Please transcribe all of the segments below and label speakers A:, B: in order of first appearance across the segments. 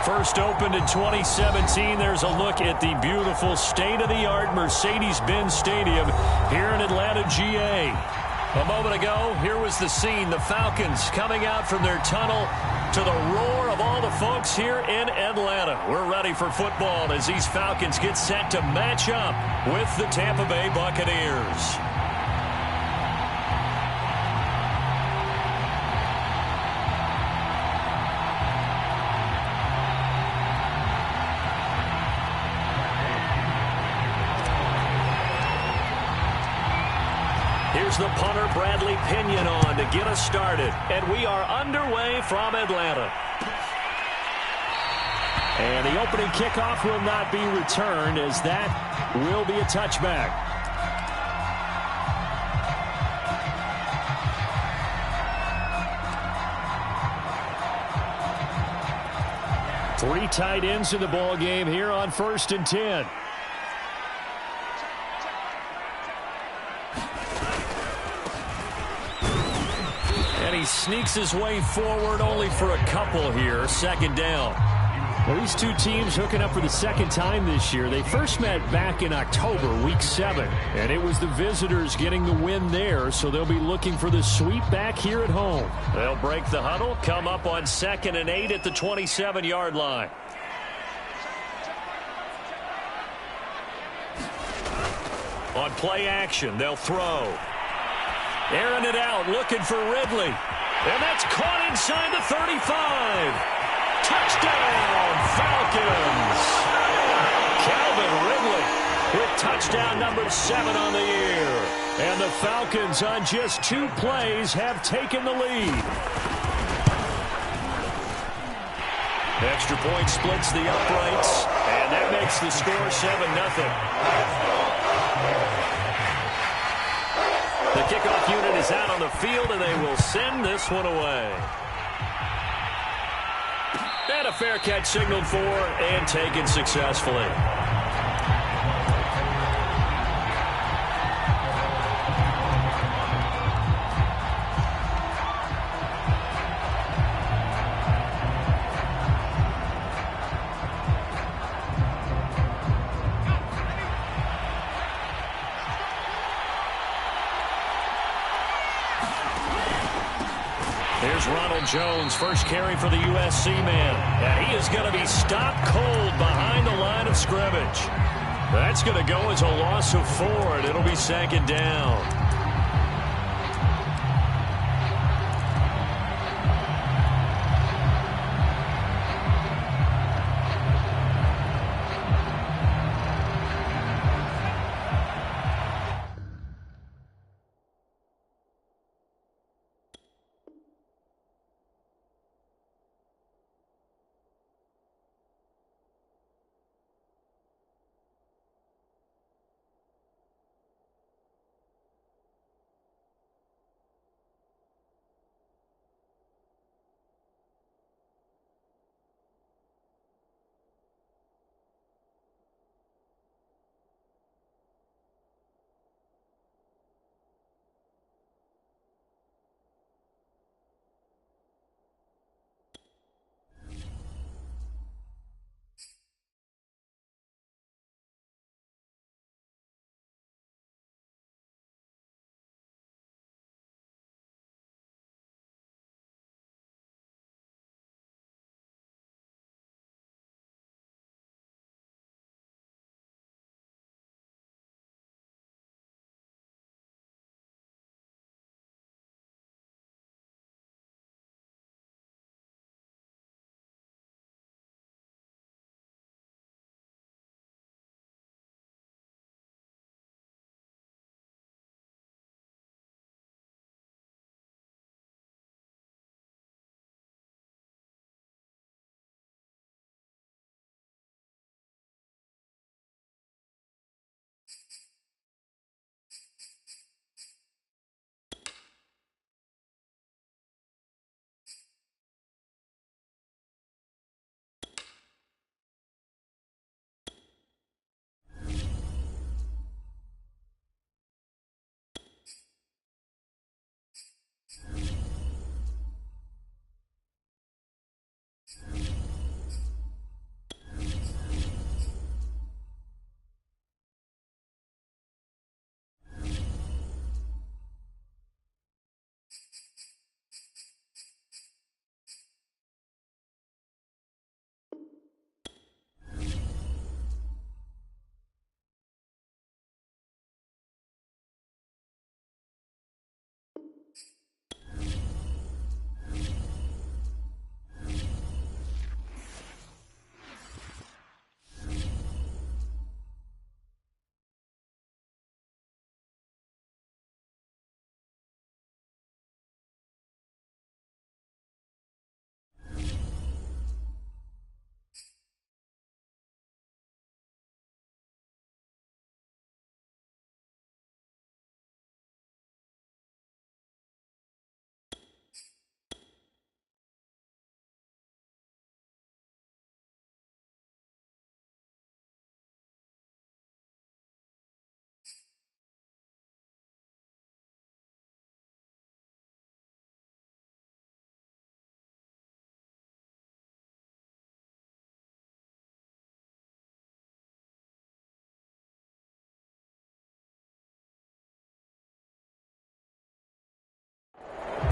A: First opened in 2017. There's a look at the beautiful state-of-the-art Mercedes-Benz Stadium here in Atlanta, GA. A moment ago, here was the scene. The Falcons coming out from their tunnel to the roar of all the folks here in Atlanta. We're ready for football as these Falcons get set to match up with the Tampa Bay Buccaneers. Here's the punter, Bradley Pinion, on to get us started. And we are underway from Atlanta.
B: And the opening kickoff will not be returned, as that will be a touchback. Three tight ends in the ball game here on 1st and 10.
A: He sneaks his way forward only for a couple here. 2nd down.
B: Well, these two teams hooking up for the 2nd time this year. They first met back in October, week 7. And it was the visitors getting the win there, so they'll be looking for the sweep back here at home.
A: They'll break the huddle, come up on 2nd and 8 at the 27-yard line. On play action, they'll throw. Airing it out, looking for Ridley. And that's caught inside the 35. Touchdown, Falcons. Calvin Ridley with touchdown number 7 on the year. And the Falcons on just 2 plays have taken the lead. Extra point splits the uprights, and that makes the score 7-0. The kickoff unit is out on the field, and they will send this one away. And a fair catch signaled for and taken successfully. Here's Ronald Jones, first carry for the USC man. And he is going to be stopped cold behind the line of scrimmage. That's going to go as a loss of 4, and it'll be 2nd down.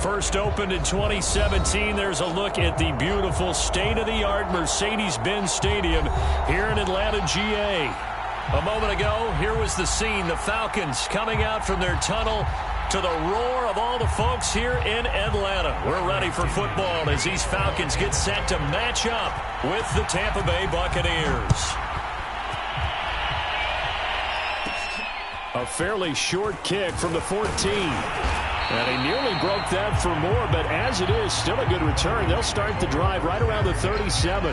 A: First opened in 2017. There's a look at the beautiful state-of-the-art Mercedes-Benz Stadium here in Atlanta, GA. A moment ago, here was the scene. The Falcons coming out from their tunnel to the roar of all the folks here in Atlanta. We're ready for football as these Falcons get set to match up with the Tampa Bay Buccaneers.
B: A fairly short kick from the 14. And he nearly broke that for more, but as it is, still a good return. They'll start the drive right around the 37.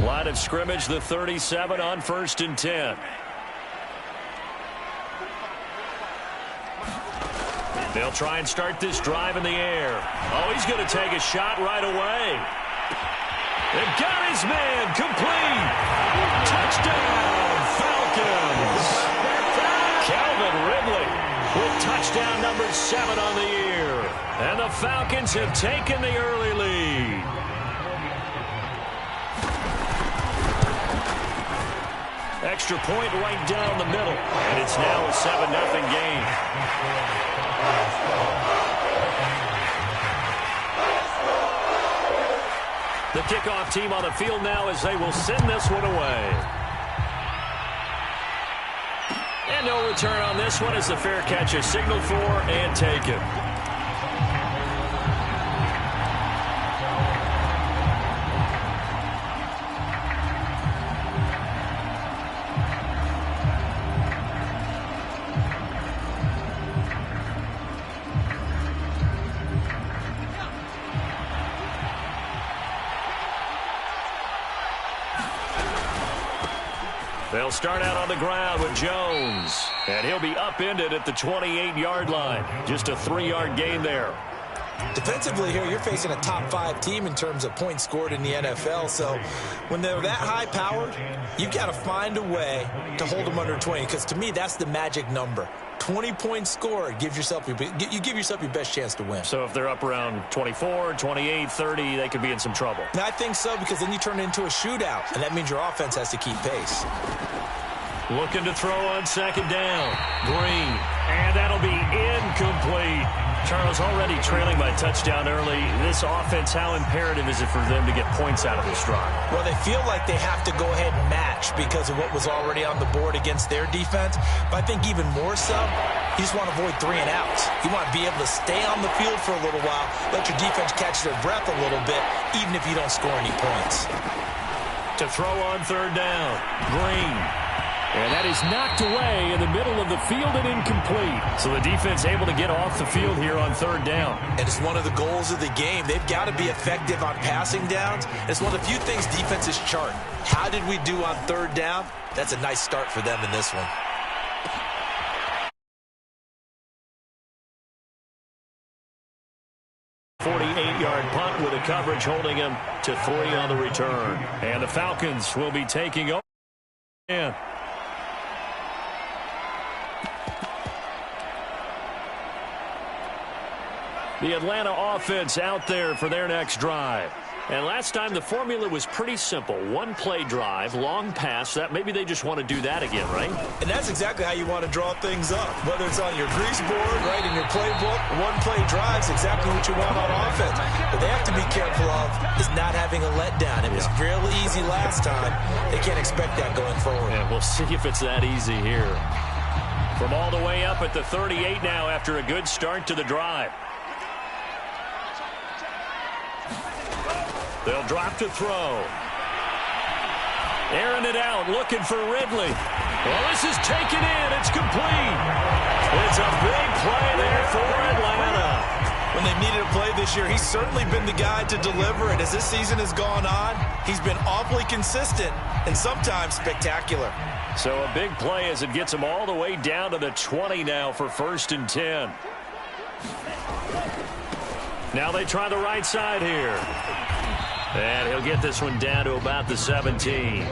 A: Line of scrimmage, the 37 on 1st and 10. They'll try and start this drive in the air. Oh, he's going to take a shot right away. They've got his man complete. Touchdown, Falcons. Calvin Ridley with touchdown number 7 on the year. And the Falcons have taken the early lead. Extra point right down the middle. And it's now a 7-0 game. The kickoff team on the field now as they will send this one away. And no return on this one as the fair catch is signaled for and taken. They'll start out on the ground with Jones. And he'll be upended at the 28-yard line. Just a 3-yard gain there.
C: Defensively here, you're facing a top-5 team in terms of points scored in the NFL. So when they're that high-powered, you've got to find a way to hold them under 20. Because to me, that's the magic number. 20 points scored, you give yourself your best chance to win.
A: So if they're up around 24, 28, 30, they could be in some trouble.
C: And I think so, because then you turn it into a shootout, and that means your offense has to keep pace.
A: Looking to throw on 2nd down. Green. And that'll be incomplete. Charles, already trailing by touchdown early. This offense, how imperative is it for them to get points out of this drive?
C: Well, they feel like they have to go ahead and match because of what was already on the board against their defense. But I think even more so, you just want to avoid 3 and outs. You want to be able to stay on the field for a little while, let your defense catch their breath a little bit, even if you don't score any points.
A: To throw on 3rd down. Green.
B: And that is knocked away in the middle of the field and incomplete.
A: So the defense able to get off the field here on 3rd down.
C: And it's one of the goals of the game. They've got to be effective on passing downs. It's one of the few things defenses chart. How did we do on 3rd down? That's a nice start for them in this one.
A: .48-yard punt with a coverage holding him to 3 on the return. And the Falcons will be taking over. Yeah. The Atlanta offense out there for their next drive. And last time the formula was pretty simple. 1-play drive, long pass. That maybe they just want to do that again, right?
C: And that's exactly how you want to draw things up. Whether it's on your grease board, right, in your playbook, 1-play drive is exactly what you want on offense. But they have to be careful of is not having a letdown. It was fairly easy last time. They can't expect that going forward.
A: And we'll see if it's that easy here. From all the way up at the 38 now after a good start to the drive. They'll drop to throw. Airing it out, looking for Ridley. Well, this is taken in. It's complete. It's a big play there for Atlanta.
C: When they've needed a play this year, he's certainly been the guy to deliver. And as this season has gone on, he's been awfully consistent and sometimes spectacular.
A: So a big play as it gets him all the way down to the 20 now for 1st and 10. Now they try the right side here. And he'll get this one down to about the 17.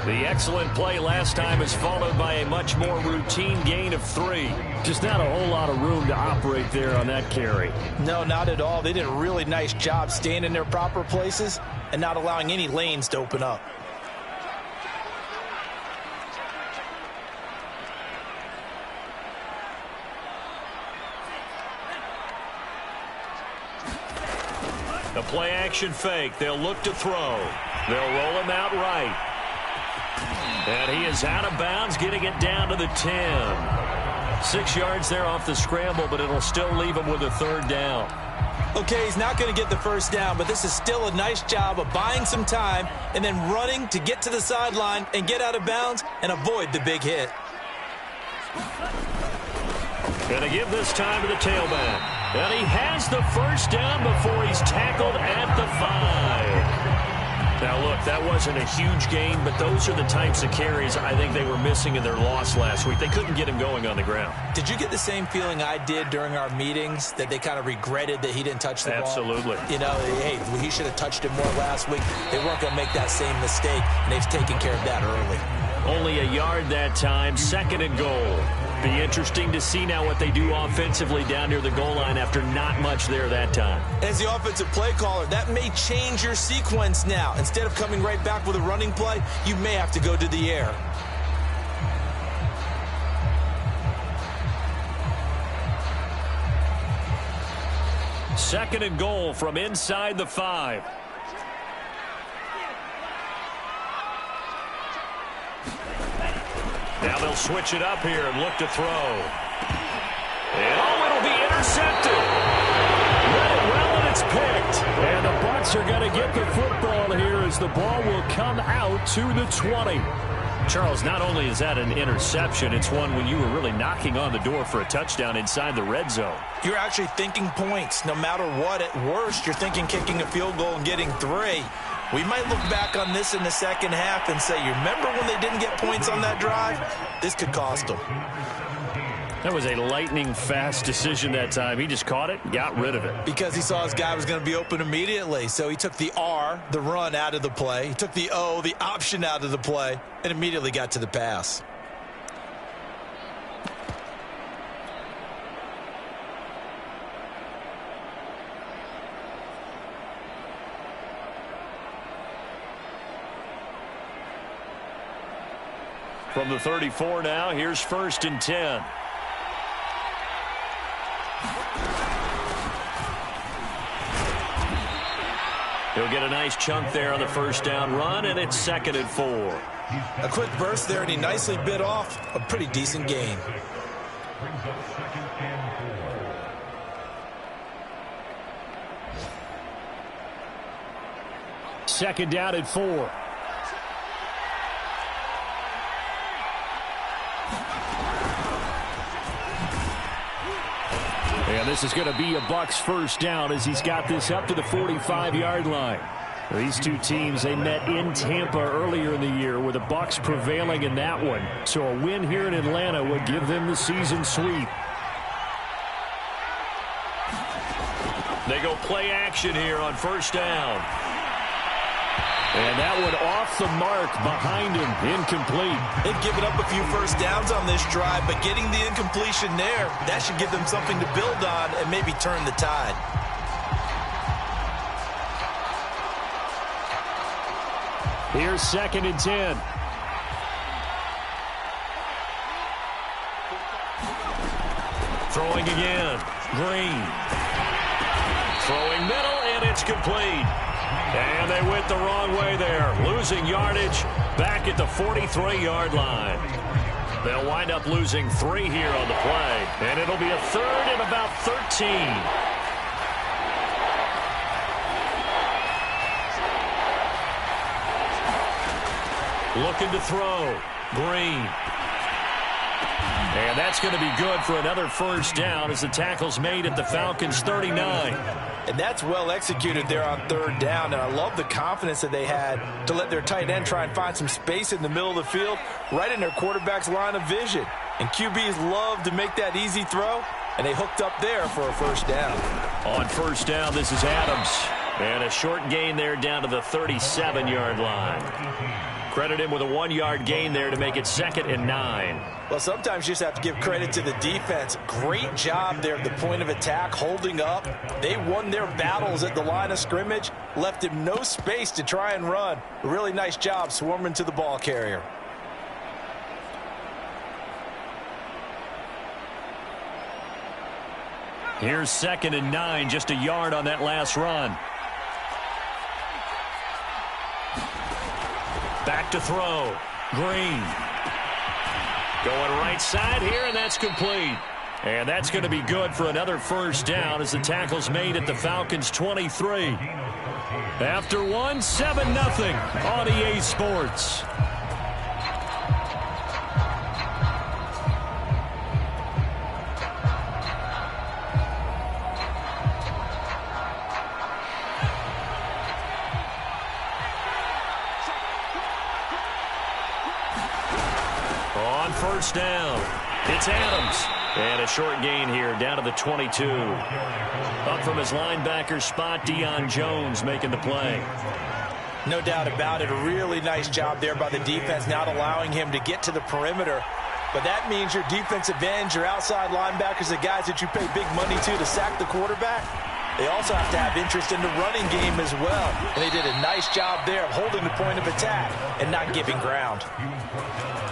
A: The excellent play last time is followed by a much more routine gain of 3.
B: Just not a whole lot of room to operate there on that carry.
C: No, not at all. They did a really nice job staying in their proper places and not allowing any lanes to open up.
A: A play-action fake. They'll look to throw. They'll roll him out right. And he is out of bounds, getting it down to the 10. 6 yards there off the scramble, but it'll still leave him with a 3rd down.
C: Okay, he's not going to get the 1st down, but this is still a nice job of buying some time and then running to get to the sideline and get out of bounds and avoid the big hit.
A: Going to give this time to the tailback. And he has the 1st down before he's tackled at the 5. Now, look, that wasn't a huge gain, but those are the types of carries I think they were missing in their loss last week. They couldn't get him going on the ground.
C: Did you get the same feeling I did during our meetings, that they kind of regretted that he didn't touch the ball?
A: Absolutely.
C: You know, hey, he should have touched it more last week. They weren't going to make that same mistake, and they've taken care of that early.
A: Only a yard that time, 2nd and goal. Be interesting to see now what they do offensively down near the goal line after not much there that time.
C: As the offensive play caller, that may change your sequence now. Instead of coming right back with a running play, you may have to go to the air.
A: Second and goal from inside the 5. Now they'll switch it up here and look to throw. And it'll be intercepted. Read it well, and it's picked.
B: And the Bucs are going to get the football here as the ball will come out to the 20.
A: Charles, not only is that an interception, it's one when you were really knocking on the door for a touchdown inside the red zone.
C: You're actually thinking points. No matter what, at worst, you're thinking kicking a field goal and getting 3. We might look back on this in the second half and say, you remember when they didn't get points on that drive? This could cost them.
A: That was a lightning-fast decision that time. He just caught it, got rid of it.
C: Because he saw his guy was going to be open immediately. So he took the R, the run, out of the play. He took the O, the option, out of the play, and immediately got to the pass.
A: From the 34 now, here's 1st and 10. He'll get a nice chunk there on the 1st down run, and it's 2nd and 4.
C: A quick burst there, and he nicely bit off a pretty decent gain.
B: Second down at 4. And this is going to be a Bucs 1st down as he's got this up to the 45-yard line. These two teams, they met in Tampa earlier in the year with the Bucs prevailing in that one. So a win here in Atlanta would give them the season sweep.
A: They go play action here on 1st down.
B: And that one off the mark behind him, incomplete.
C: They've given up a few 1st downs on this drive, but getting the incompletion there, that should give them something to build on and maybe turn the tide.
B: Here's 2nd and 10.
A: Throwing again. Green. Throwing middle, and it's complete. And they went the wrong way there, losing yardage back at the 43-yard line. They'll wind up losing 3 here on the play, and it'll be a 3rd and about 13. Looking to throw. Green. And that's going to be good for another 1st down as the tackle's made at the Falcons' 39.
C: And that's well executed there on 3rd down. And I love the confidence that they had to let their tight end try and find some space in the middle of the field, right in their quarterback's line of vision. And QBs love to make that easy throw, and they hooked up there for a 1st down.
A: On 1st down, this is Adams. And a short gain there down to the 37-yard line. Credit him with a 1-yard gain there to make it 2nd and 9.
C: Well, sometimes you just have to give credit to the defense. Great job there at the point of attack, holding up. They won their battles at the line of scrimmage, left him no space to try and run. A really nice job swarming to the ball carrier.
A: Here's 2nd and 9, just a yard on that last run. Back to throw. Green. Going right side here, and that's complete. And that's going to be good for another first down as the tackle's made at the Falcons' 23. After one, 7-0 on EA Sports. On first down, it's Adams. And a short gain here, down to the 22. Up from his linebacker spot, Deion Jones making the play.
C: No doubt about it. A really nice job there by the defense, not allowing him to get to the perimeter. But that means your defensive ends, your outside linebackers, the guys that you pay big money to sack the quarterback, they also have to have interest in the running game as well. And they did a nice job there of holding the point of attack and not giving ground.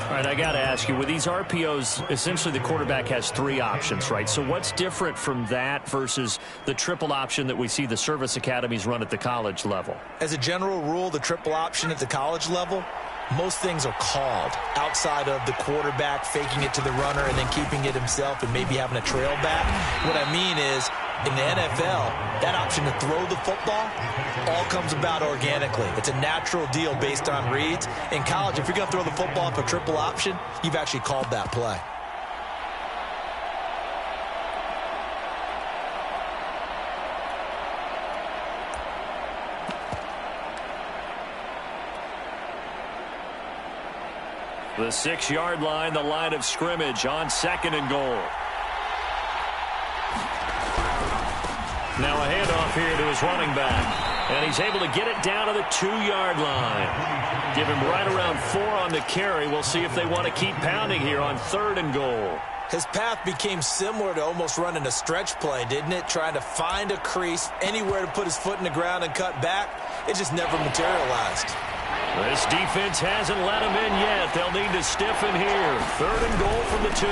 A: All right, I got to ask you, with these RPOs, essentially the quarterback has 3 options, right? So what's different from that versus the triple option that we see the service academies run at the college level?
C: As a general rule, the triple option at the college level, most things are called outside of the quarterback faking it to the runner and then keeping it himself and maybe having a trail back. What I mean is, in the NFL, that option to throw the football all comes about organically. It's a natural deal based on reads. In college, if you're going to throw the football up a triple option, you've actually called that play.
A: The 6-yard line, the line of scrimmage on 2nd and goal. Now a handoff here to his running back. And he's able to get it down to the 2-yard line. Give him right around 4 on the carry. We'll see if they want to keep pounding here on 3rd and goal.
C: His path became similar to almost running a stretch play, didn't it? Trying to find a crease, anywhere to put his foot in the ground and cut back. It just never materialized.
A: This defense hasn't let him in yet. They'll need to stiffen here. 3rd and goal from the 2.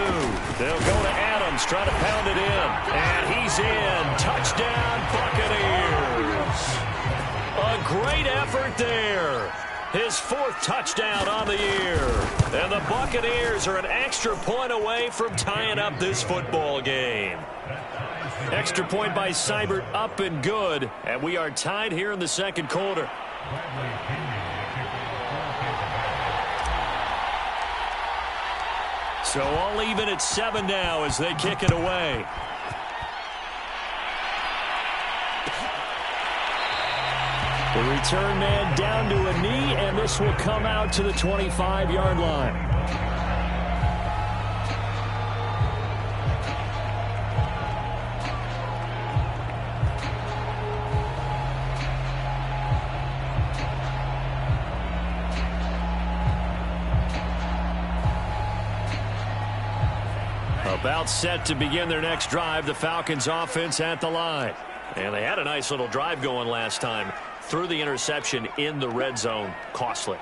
A: They'll go to Adams, try to pound it in. And he's in. Touchdown, Buccaneers. A great effort there. His 4th touchdown on the year. And the Buccaneers are an extra point away from tying up this football game. Extra point by Seibert, up and good. And we are tied here in the 2nd quarter. So all even at 7 now as they kick it away. The return man down to a knee, and this will come out to the 25-yard line. About set to begin their next drive, the Falcons offense at the line. And they had a nice little drive going last time. Threw the interception in the red zone. Costly.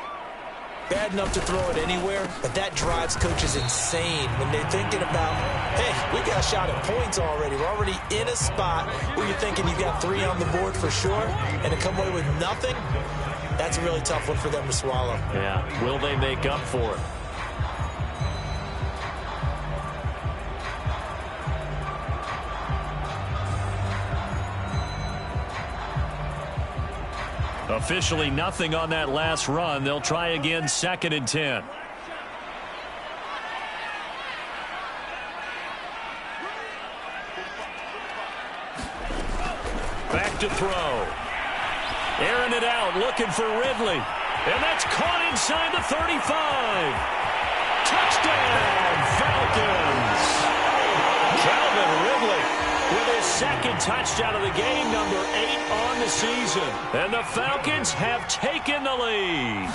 C: Bad enough to throw it anywhere, but that drives coaches insane when they're thinking about, hey, we got a shot at points already. We're already in a spot where you're thinking you got 3 on the board for sure, and to come away with nothing, that's a really tough one for them to swallow.
A: Yeah, will they make up for it? Officially nothing on that last run. They'll try again, 2nd and 10. Back to throw. Airing it out, looking for Ridley. And that's caught inside the 35. Touchdown, Falcons. Calvin Ridley with his 2nd touchdown of the game, number 8 on the season. And the Falcons have taken the lead.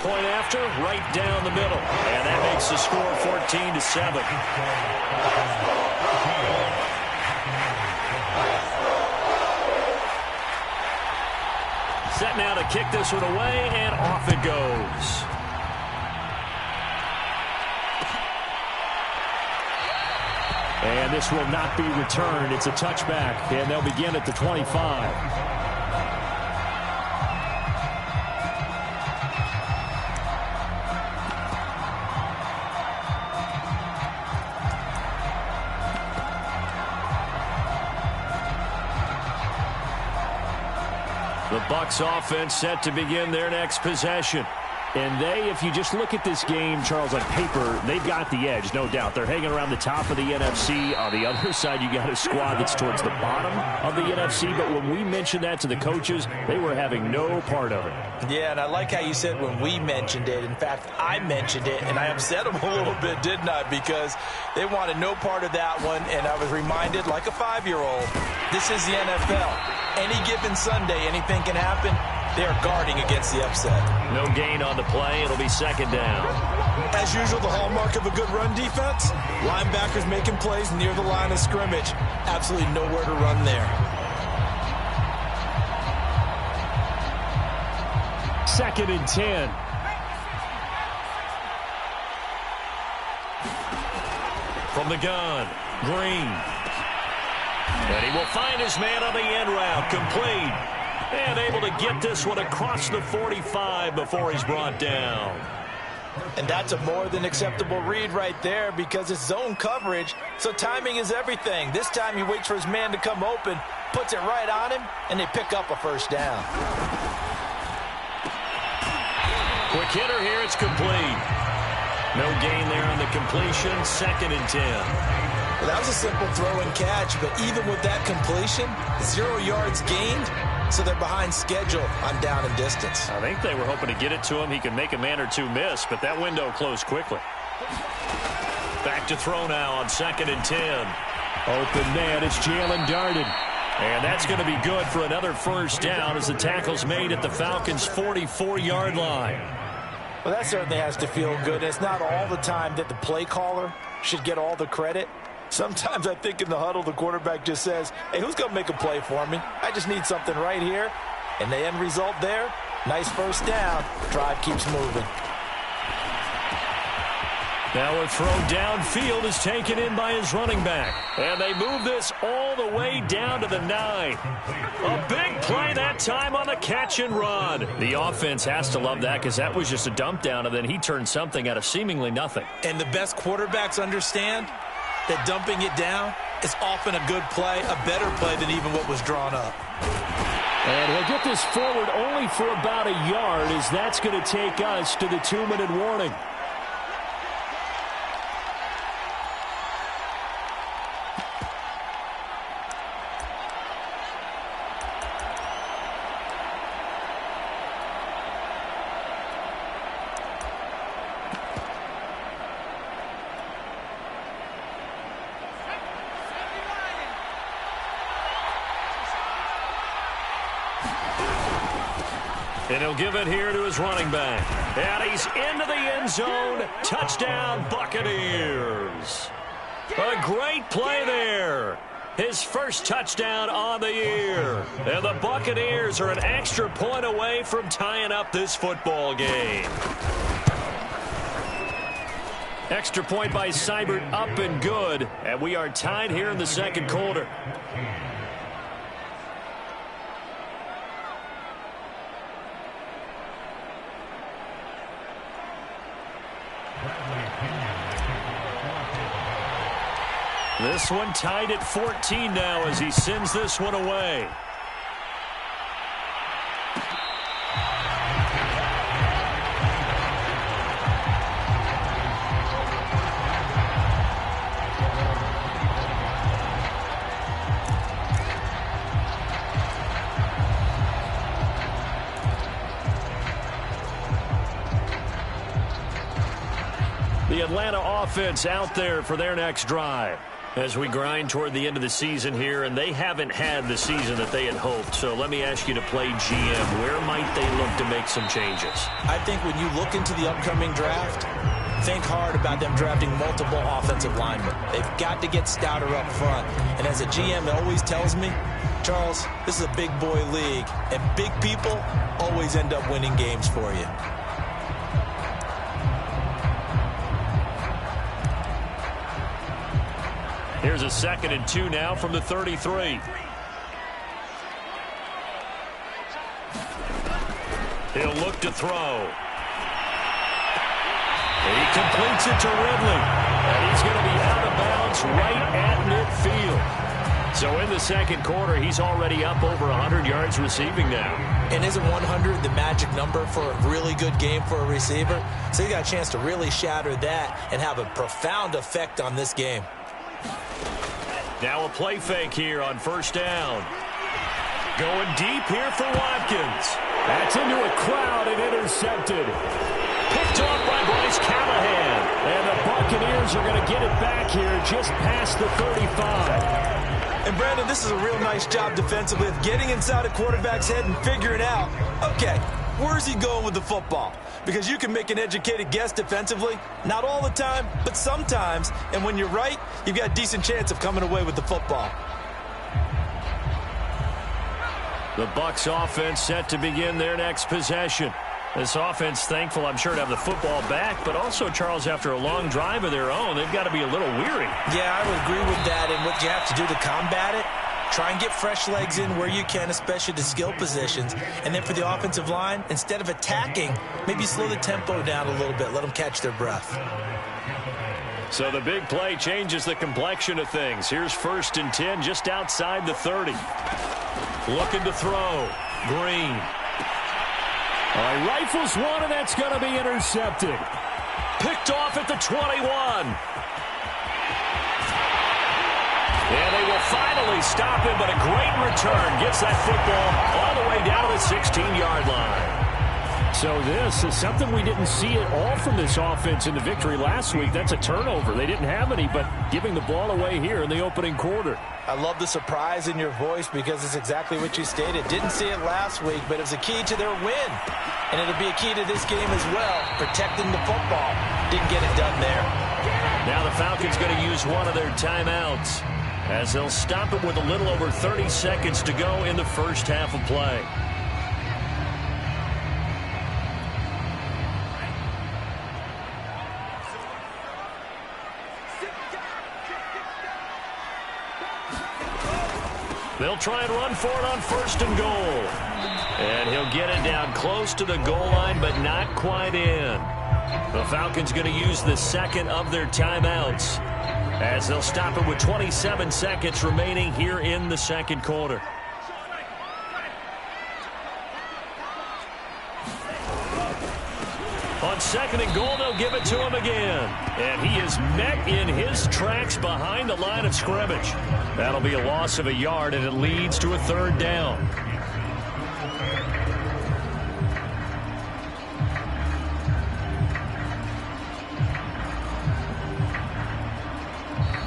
A: Point after, right down the middle. And that makes the score 14-7. Set now to kick this one away, and off it goes. And this will not be returned. It's a touchback, and they'll begin at the 25. The Bucs offense set to begin their next possession. And if you just look at this game, Charles, on paper, they've got the edge, no doubt. They're hanging around the top of the NFC. On the other side, you got a squad that's towards the bottom of the NFC. But when we mentioned that to the coaches, they were having no part of it.
C: Yeah, and I like how you said when we mentioned it. In fact, I mentioned it, and I upset them a little bit, didn't I? Because they wanted no part of that one, and I was reminded, like a 5-year-old, this is the NFL. Any given Sunday, anything can happen. They are guarding against the upset.
A: No gain on the play. It'll be second down.
C: As usual, the hallmark of a good run defense, linebackers making plays near the line of scrimmage. Absolutely nowhere to run there.
B: Second and 10.
A: From the gun, Green. And he will find his man on the end route, complete. And able to get this one across the 45 before he's brought down.
C: And that's a more than acceptable read right there because it's zone coverage, so timing is everything. This time he waits for his man to come open, puts it right on him, and they pick up a first down.
A: Quick hitter here, it's complete. No gain there on the completion, second and 10.
C: Well, that was a simple throw and catch, but even with that completion, 0 yards gained, so they're behind schedule on down and distance.
A: I think they were hoping to get it to him. He could make a man or two miss, but that window closed quickly. Back to throw now on second and 10.
B: Open man, it's Jalen Darden.
A: And that's going to be good for another first down as the tackle's made at the Falcons' 44-yard line.
C: Well, that certainly has to feel good. It's not all the time that the play caller should get all the credit. Sometimes I think in the huddle, the quarterback just says, hey, who's going to make a play for me? I just need something right here. And the end result there, nice first down. Drive keeps moving.
A: Now a throw downfield is taken in by his running back. And they move this all the way down to the 9. A big play that time on the catch and run. The offense has to love that because that was just a dump down, and then he turned something out of seemingly nothing.
C: And the best quarterbacks understand that dumping it down is often a good play, a better play than even what was drawn up.
B: And he'll get this forward only for about a yard, as that's going to take us to the 2-minute warning.
A: And he'll give it here to his running back. And he's into the end zone. Touchdown, Buccaneers. A great play there. His first touchdown on the year. And the Buccaneers are an extra point away from tying up this football game. Extra point by Seibert, up and good. And we are tied here in the second quarter. This one tied at 14 now as he sends this one away. The Atlanta offense out there for their next drive. As we grind toward the end of the season here, and they haven't had the season that they had hoped. So let me ask you to play GM. Where might they look to make some changes? I think when you look into the upcoming draft, think hard about them drafting multiple offensive linemen. They've got to get stouter up front. And as a GM, it always tells me, Charles, this is a big boy league, and big people always end up winning games for you. Here's a 2nd and 2 now from the 33. He'll look to throw. He completes it to Ridley. And he's going to be out of bounds right at midfield. So in the second quarter, he's already up over 100 yards receiving now. And isn't 100 the magic number for a really good game for a receiver? So he got a chance to really shatter that and have a profound effect on this game. Now a play fake here on 1st down. Going deep here for Watkins.
B: That's into a crowd and intercepted.
A: Picked off by Bryce Callahan.
B: And the Buccaneers are going to get it back here just past the 35.
C: And Brandon, this is a real nice job defensively of getting inside a quarterback's head and figuring out, okay, where's he going with the football? Because you can make an educated guess defensively. Not all the time, but sometimes. And when you're right, you've got a decent chance of coming away with the football.
A: The Bucs offense set to begin their next possession. This offense thankful, I'm sure, to have the football back, but also, Charles, after a long drive of their own, they've got to be a little weary. Yeah, I would agree with that. And what you have to do to combat it, try and get fresh legs in where you can, especially the skill positions. And then for the offensive line, instead of attacking, maybe slow the tempo down a little bit. Let them catch their breath. So the big play changes the complexion of things. Here's 1st and 10 just outside the 30. Looking to throw. Green.
B: All right, rifles one, and that's going to be intercepted.
A: Picked off at the 21. And they will finally stop him, but a great return. Gets that football all the way down to the 16-yard line.
B: So this is something we didn't see at all from this offense in the victory last week. That's a turnover. They didn't have any, but giving the ball away here in the opening quarter.
C: I love the surprise in your voice because it's exactly what you stated. Didn't see it last week, but it was a key to their win. And it'll be a key to this game as well, protecting the football. Didn't get it done there.
A: Now the Falcons going to use one of their timeouts as they'll stop it with a little over 30 seconds to go in the first half of play. They'll try and run for it on 1st and goal. And he'll get it down close to the goal line, but not quite in. The Falcons going to use the second of their timeouts as they'll stop it with 27 seconds remaining here in the second quarter. On 2nd and goal, they'll give it to him again. And he is met in his tracks behind the line of scrimmage. That'll be a loss of a yard, and it leads to a 3rd down.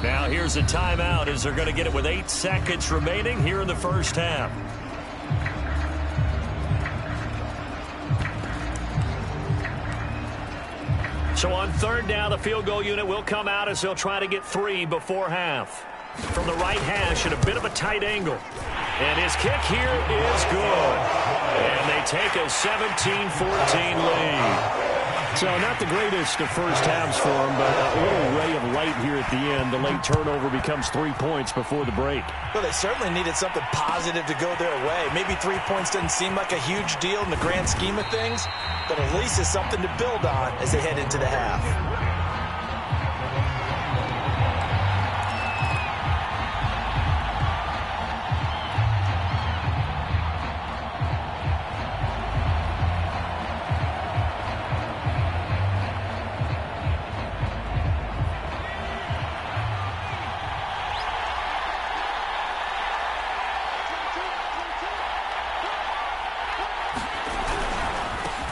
A: Now here's a timeout as they're going to get it with 8 seconds remaining here in the first half. So on 3rd down, the field goal unit will come out as they'll try to get 3 before half. From the right hash at a bit of a tight angle. And his kick here is good. And they take a 17-14 lead.
B: So not the greatest of first halves for him, but a little ray of light here at the end. The late turnover becomes 3 points before the break.
C: Well, they certainly needed something positive to go their way. Maybe 3 points doesn't seem like a huge deal in the grand scheme of things, but at least it's something to build on as they head into the half.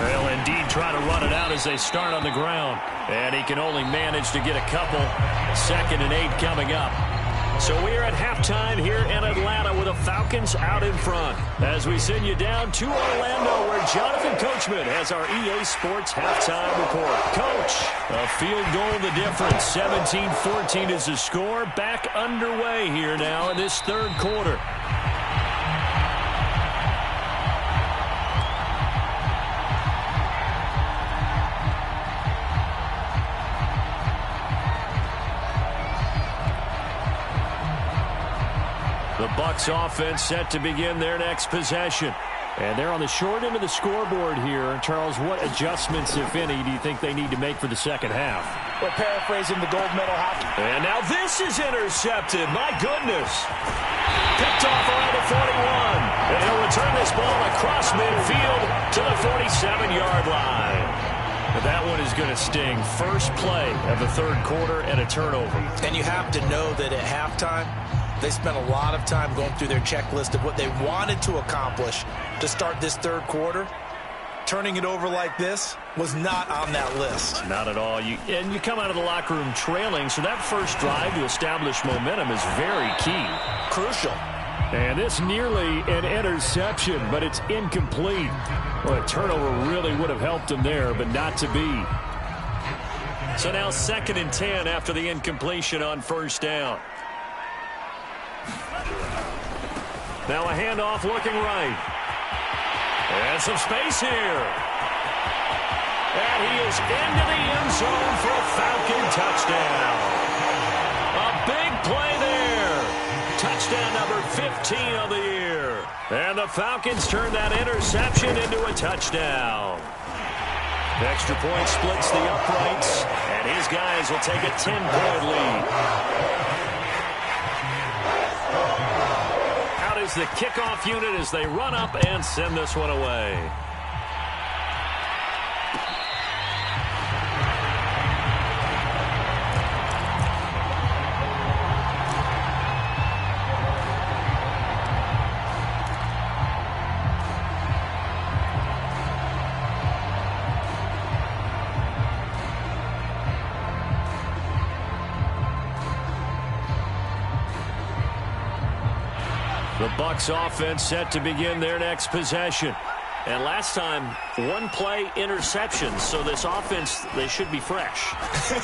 A: They'll indeed try to run it out as they start on the ground. And he can only manage to get a couple. 2nd and 8 coming up. So we are at halftime here in Atlanta with the Falcons out in front. As we send you down to Orlando, where Jonathan Coachman has our EA Sports halftime report. Coach, a field goal the difference. 17-14 is the score. Back underway here now in this third quarter. The Bucs offense set to begin their next possession. And they're on the short end of the scoreboard here. Charles, what adjustments, if any, do you think they need to make for the second half?
C: We're paraphrasing the gold medal hockey.
A: And now this is intercepted. My goodness. Picked off around the 41. And he'll return this ball across midfield to the 47-yard line. But that one is going to sting. First play of the third quarter and a turnover.
C: And you have to know that at halftime, they spent a lot of time going through their checklist of what they wanted to accomplish to start this third quarter. Turning it over like this was not on that list.
A: Not at all. And you come out of the locker room trailing, so that first drive to establish momentum is very key.
C: Crucial.
B: And this nearly an interception, but it's incomplete. Well, a turnover really would have helped him there, but not to be.
A: So now 2nd and 10 after the incompletion on first down. Now a handoff looking right. And some space here. And he is into the end zone for a Falcon touchdown. A big play there. Touchdown number 15 of the year. And the Falcons turn that interception into a touchdown. Extra point splits the uprights. And his guys will take a 10-point lead. Is the kickoff unit as they run up and send this one away. The Bucs offense set to begin their next possession. And last time, one play interception. So this offense, they should be fresh.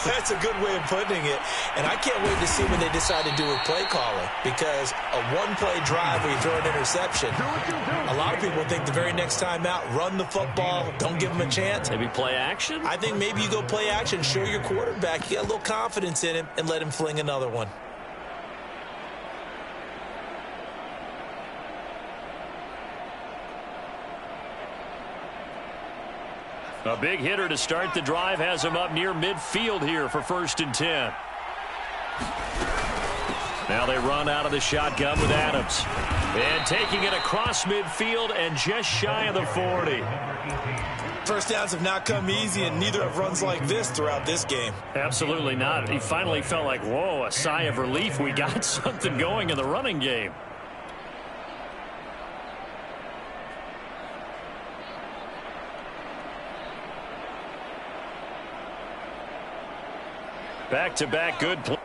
C: That's a good way of putting it. And I can't wait to see what they decide to do with play calling. Because a one-play drive where you throw an interception, a lot of people think the very next time out, run the football, don't give them a chance.
A: Maybe play action?
C: I think maybe you go play action, show your quarterback you got a little confidence in him, and let him fling another one.
A: A big hitter to start the drive has him up near midfield here for 1st and 10. Now they run out of the shotgun with Adams. And taking it across midfield and just shy of the 40.
C: First downs have not come easy, and neither have runs like this throughout this game.
A: Absolutely not. He finally felt like, whoa, a sigh of relief. We got something going in the running game. Back-to-back good play.